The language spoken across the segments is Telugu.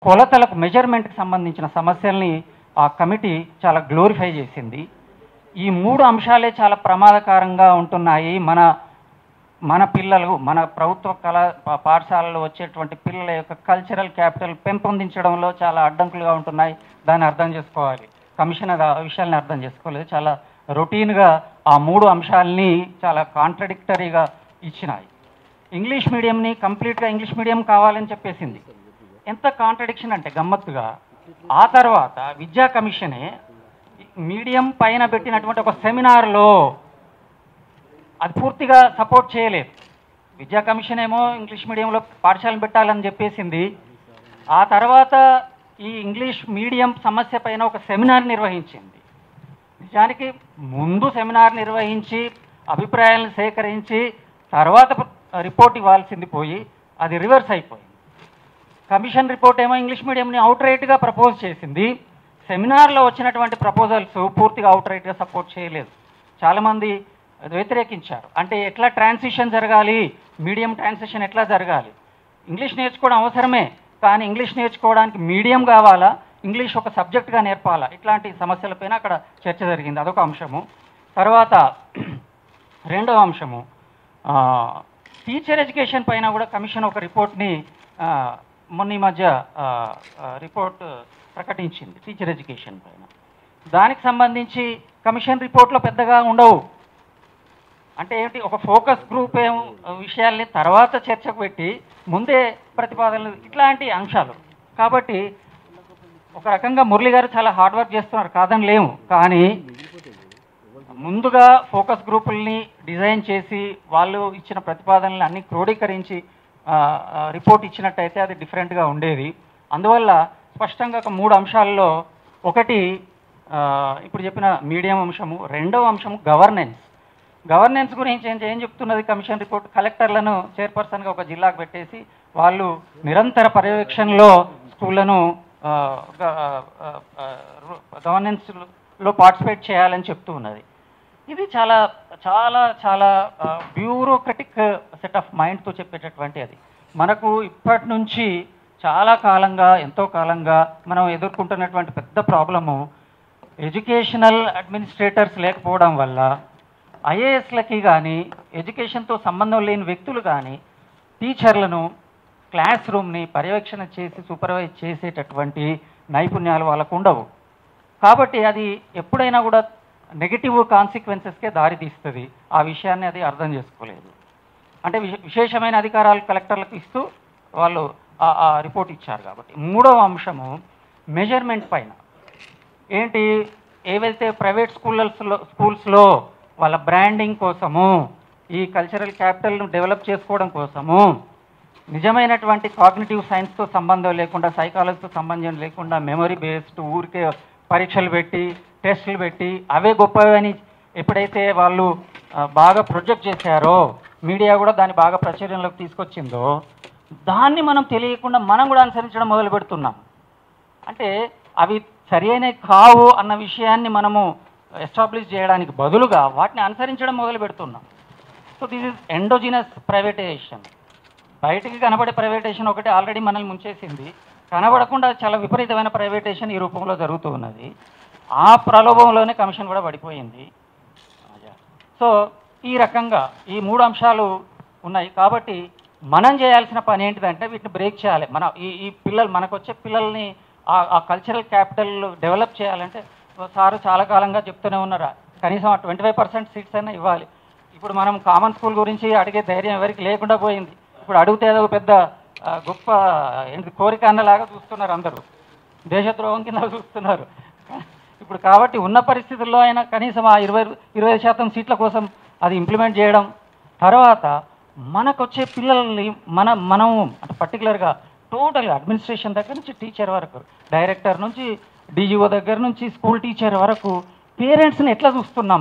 కొలతలకు మెజర్మెంట్కి సంబంధించిన సమస్యల్ని ఆ కమిటీ చాలా గ్లోరిఫై చేసింది. ఈ 3 అంశాలే చాలా ప్రమాదకరంగా ఉంటున్నాయి. మన పిల్లలు, మన ప్రభుత్వ పాఠశాలలో వచ్చేటువంటి పిల్లల యొక్క కల్చరల్ క్యాపిటల్ పెంపొందించడంలో చాలా అడ్డంకులుగా ఉంటున్నాయి. దాన్ని అర్థం చేసుకోవాలి. కమిషన్ ఆ విషయాల్ని అర్థం చేసుకోలేదు. చాలా రొటీన్గా ఆ 3 అంశాలని చాలా కాంట్రడిక్టరీగా ఇచ్చినాయి. ఇంగ్లీష్ మీడియంని కంప్లీట్గా ఇంగ్లీష్ మీడియం కావాలని చెప్పేసింది. ఎంత కాంట్రడిక్షన్ అంటే గమ్మత్తుగా ఆ తర్వాత విద్యా కమిషనే మీడియం పైన పెట్టినటువంటి ఒక సెమినార్లో అది పూర్తిగా సపోర్ట్ చేయలేదు. విద్యా కమిషన్ ఏమో ఇంగ్లీష్ మీడియంలో పాఠశాలను పెట్టాలని చెప్పేసింది. ఆ తర్వాత ఈ ఇంగ్లీష్ మీడియం సమస్య పైన ఒక సెమినార్ నిర్వహించింది. నిజానికి ముందు సెమినార్ నిర్వహించి అభిప్రాయాలను సేకరించి తర్వాత రిపోర్ట్ ఇవ్వాల్సింది పోయి అది రివర్స్ అయిపోయింది. కమిషన్ రిపోర్ట్ ఏమో ఇంగ్లీష్ మీడియంని అవుట్రైట్గా ప్రపోజ్ చేసింది. సెమినార్లో వచ్చినటువంటి ప్రపోజల్స్ పూర్తిగా అవుట్రైట్గా సపోర్ట్ చేయలేదు. చాలామంది వ్యతిరేకించారు. అంటే ఎట్లా ట్రాన్సిషన్ జరగాలి, మీడియం ట్రాన్సిషన్ ఎట్లా జరగాలి, ఇంగ్లీష్ నేర్చుకోవడం అవసరమే, కానీ ఇంగ్లీష్ నేర్చుకోవడానికి మీడియం కావాలా, ఇంగ్లీష్ ఒక సబ్జెక్ట్గా నేర్పాలా, ఇట్లాంటి సమస్యలపైన అక్కడ చర్చ జరిగింది. అదొక అంశము. తర్వాత రెండవ అంశము టీచర్ ఎడ్యుకేషన్ పైన కూడా కమిషన్ ఒక రిపోర్ట్ని మొన్న ఈ మధ్య రిపోర్ట్ ప్రకటించింది టీచర్ ఎడ్యుకేషన్ పైన. దానికి సంబంధించి కమిషన్ రిపోర్ట్లో పెద్దగా ఉండవు. అంటే ఏంటి, ఒక ఫోకస్ గ్రూప్ విషయాల్ని తర్వాత చర్చకు పెట్టి ముందే ప్రతిపాదనలు, ఇట్లాంటి అంశాలు. కాబట్టి ఒక రకంగా మురళి గారు చాలా హార్డ్ వర్క్ చేస్తున్నారు, కాదని లేము. కానీ ముందుగా ఫోకస్ గ్రూపుల్ని డిజైన్ చేసి వాళ్ళు ఇచ్చిన ప్రతిపాదనలు అన్ని క్రోడీకరించి రిపోర్ట్ ఇచ్చినట్టయితే అది డిఫరెంట్గా ఉండేది. అందువల్ల స్పష్టంగా ఒక 3 అంశాల్లో ఒకటి ఇప్పుడు చెప్పిన మీడియం అంశము, రెండవ అంశము గవర్నెన్స్ గురించి ఏం చెప్తున్నది కమిషన్ రిపోర్ట్. కలెక్టర్లను చైర్పర్సన్గా ఒక జిల్లాకు పెట్టేసి వాళ్ళు నిరంతర పర్యవేక్షణలో స్కూళ్లను గవర్నెన్స్లో పార్టిసిపేట్ చేయాలని చెప్తూ ఉన్నది. ఇది చాలా చాలా చాలా బ్యూరోక్రటిక్ సెట్ ఆఫ్ మైండ్తో చెప్పేటటువంటి అది. మనకు ఇప్పటి నుంచి చాలా కాలంగా, ఎంతో కాలంగా మనం ఎదుర్కొంటున్నటువంటి పెద్ద ప్రాబ్లము ఎడ్యుకేషనల్ అడ్మినిస్ట్రేటర్స్ లేకపోవడం వల్ల ఐఏఎస్లకి కానీ ఎడ్యుకేషన్తో సంబంధం లేని వ్యక్తులు కానీ టీచర్లను క్లాస్ రూమ్ని పర్యవేక్షణ చేసి సూపర్వైజ్ చేసేటటువంటి నైపుణ్యాలు వాళ్ళకు ఉండవు. కాబట్టి అది ఎప్పుడైనా కూడా నెగిటివ్ కాన్సిక్వెన్సెస్కే దారి తీస్తుంది. ఆ విషయాన్ని అది అర్థం చేసుకోలేదు. అంటే విశేషమైన అధికారాలు కలెక్టర్లకు ఇస్తూ వాళ్ళు ఆ రిపోర్ట్ ఇచ్చారు. కాబట్టి మూడవ అంశము మెజర్మెంట్ పైన ఏంటి, ఏవైతే ప్రైవేట్ స్కూల్స్లో వాళ్ళ బ్రాండింగ్ కోసము, ఈ కల్చరల్ క్యాపిటల్ను డెవలప్ చేసుకోవడం కోసము నిజమైనటువంటి కాగ్నిటివ్ సైన్స్తో సంబంధం లేకుండా, సైకాలజీతో సంబంధం లేకుండా మెమరీ బేస్డ్ ఊరికే పరీక్షలు పెట్టి టెస్టులు పెట్టి అవే గొప్పవని ఎప్పుడైతే వాళ్ళు బాగా ప్రొజెక్ట్ చేశారో, మీడియా కూడా దాన్ని బాగా ప్రాచుర్యంలోకి తీసుకొచ్చిందో, దాన్ని మనం తెలియకుండా మనం కూడా అనుసరించడం మొదలు పెడుతున్నాం. అంటే అవి సరి అయినవి కావు అన్న విషయాన్ని మనము ఎస్టాబ్లిష్ చేయడానికి బదులుగా వాటిని అనుసరించడం మొదలు పెడుతున్నాం. So this is endogenous privatization. బయటికి కనబడే ప్రైవేటైజేషన్ ఒకటి ఆల్రెడీ మనల్ని ముంచేసింది. కనబడకుండా చాలా విపరీతమైన ప్రైవేటైజేషన్ ఈ రూపంలో జరుగుతూ ఉన్నది. ఆ ప్రలోభంలోనే కమిషన్ కూడా పడిపోయింది. సో ఈ రకంగా ఈ 3 అంశాలు ఉన్నాయి. కాబట్టి మనం చేయాల్సిన పని ఏంటిదంటే వీటిని బ్రేక్ చేయాలి. మన ఈ పిల్లలు, మనకు వచ్చే పిల్లల్ని ఆ కల్చరల్ క్యాపిటల్ డెవలప్ చేయాలంటే సారు చాలా కాలంగా చెప్తూనే ఉన్నారు, కనీసం 25% సీట్స్ అయినా ఇవ్వాలి. ఇప్పుడు మనం కామన్ స్కూల్ గురించి అడిగే ధైర్యం ఎవరికి లేకుండా పోయింది. ఇప్పుడు అడిగితే ఏదో పెద్ద గొప్ప ఏంటి కోరిక అన్నలాగా చూస్తున్నారు, అందరూ దేశద్రోహం కింద చూస్తున్నారు. ఇప్పుడు కాబట్టి ఉన్న పరిస్థితుల్లో అయినా కనీసం ఆ 20% సీట్ల కోసం అది ఇంప్లిమెంట్ చేయడం. తర్వాత మనకు వచ్చే పిల్లల్ని మనం అంటే పర్టికులర్గా టోటల్గా అడ్మినిస్ట్రేషన్ దగ్గర నుంచి టీచర్ వరకు, డైరెక్టర్ నుంచి డీజీఓ దగ్గర నుంచి స్కూల్ టీచర్ వరకు పేరెంట్స్ని ఎట్లా చూస్తున్నాం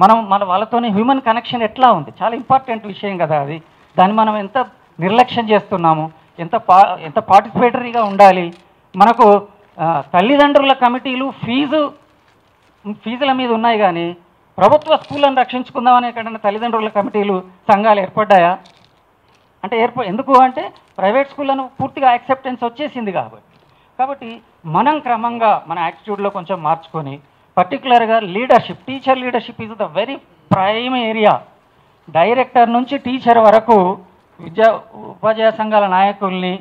మనం మన వాళ్ళతోనే హ్యూమన్ కనెక్షన్ ఎట్లా ఉంది, చాలా ఇంపార్టెంట్ విషయం కదా అది. దాన్ని మనం ఎంత నిర్లక్ష్యం చేస్తున్నాము, ఎంత పార్టిసిపేటరీగా ఉండాలి. మనకు తల్లిదండ్రుల కమిటీలు ఫీజుల మీద ఉన్నాయి, కానీ ప్రభుత్వ స్కూళ్ళను రక్షించుకుందామని ఎక్కడైనా తల్లిదండ్రుల కమిటీలు సంఘాలు ఏర్పడ్డాయా? అంటే ఎందుకు అంటే ప్రైవేట్ స్కూళ్ళను పూర్తిగా యాక్సెప్టెన్స్ వచ్చేసింది కాబట్టి మనం క్రమంగా మన యాటిట్యూడ్లో కొంచెం మార్చుకొని పర్టికులర్గా leadership, teacher leadership is the very prime area. Director నుంచి టీచర్ వరకు ఉపాధ్యాయ సంఘాల నాయకుల్ని,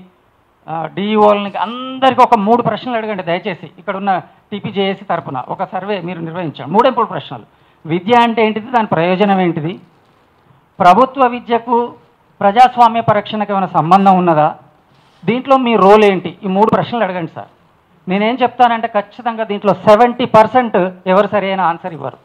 డిఈఓలని అందరికీ ఒక 3 ప్రశ్నలు అడగండి దయచేసి. ఇక్కడ ఉన్న టీపీజేఏసీ తరఫున ఒక సర్వే మీరు నిర్వహించండి. 3 ప్రశ్నలు. విద్య అంటే ఏంటిది, దాని ప్రయోజనం ఏంటిది, ప్రభుత్వ విద్యకు ప్రజాస్వామ్య పరిరక్షణకు ఏమైనా సంబంధం ఉన్నదా, దీంట్లో మీ రోల్ ఏంటి, ఈ 3 ప్రశ్నలు అడగండి సార్. నేనేం చెప్తానంటే ఖచ్చితంగా దీంట్లో 70% ఎవరు సరైన ఆన్సర్ ఇవ్వరు.